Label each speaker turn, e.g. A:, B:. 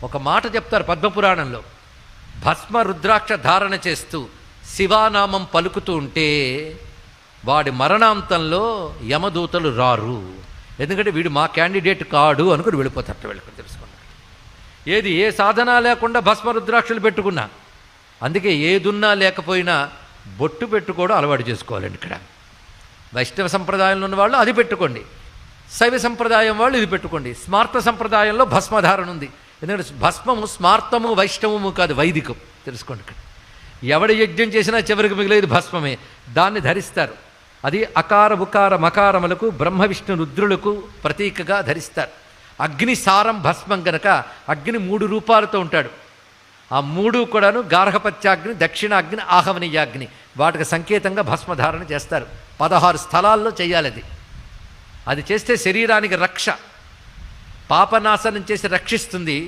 A: ఒక మాట చెప్తారు పద్మపురాణంలో, భస్మ రుద్రాక్ష ధారణ చేస్తూ శివానామం పలుకుతూ ఉంటే వాడి మరణాంతంలో యమదూతలు రారు. ఎందుకంటే వీడు మా క్యాండిడేట్ కాడు అనుకుని వెళ్ళిపోతారట. వెళ్ళుకుని తెలుసుకున్నాడు. ఏది ఏ సాధన లేకుండా భస్మ రుద్రాక్షలు పెట్టుకున్నా, అందుకే ఏదున్నా లేకపోయినా బొట్టు పెట్టుకోవడం అలవాటు చేసుకోవాలండి. ఇక్కడ వైష్ణవ సంప్రదాయంలో ఉన్న వాళ్ళు అది పెట్టుకోండి, శైవ సంప్రదాయం వాళ్ళు ఇది పెట్టుకోండి. స్మార్త సంప్రదాయంలో భస్మధారణ ఉంది. ఎందుకంటే భస్మము స్మార్తము వైష్ణవము కాదు, వైదికం. తెలుసుకోండి. ఇక్కడ ఎవడ యజ్ఞం చేసినా చివరికి మిగిలేదు భస్మమే. దాన్ని ధరిస్తారు. అది అకార ఉకార మకారములకు బ్రహ్మ విష్ణు రుద్రులకు ప్రతీకగా ధరిస్తారు. అగ్ని సారం భస్మం గనక అగ్ని 3 రూపాలతో ఉంటాడు. ఆ 3 కూడాను గార్హపత్యాగ్ని, దక్షిణాగ్ని, ఆహవనీయాగ్ని, వాటికి సంకేతంగా భస్మధారణ చేస్తారు. 16 స్థలాల్లో చేయాలి. అది చేస్తే శరీరానికి రక్ష, పాపనాశనం చేసి రక్షిస్తుంది.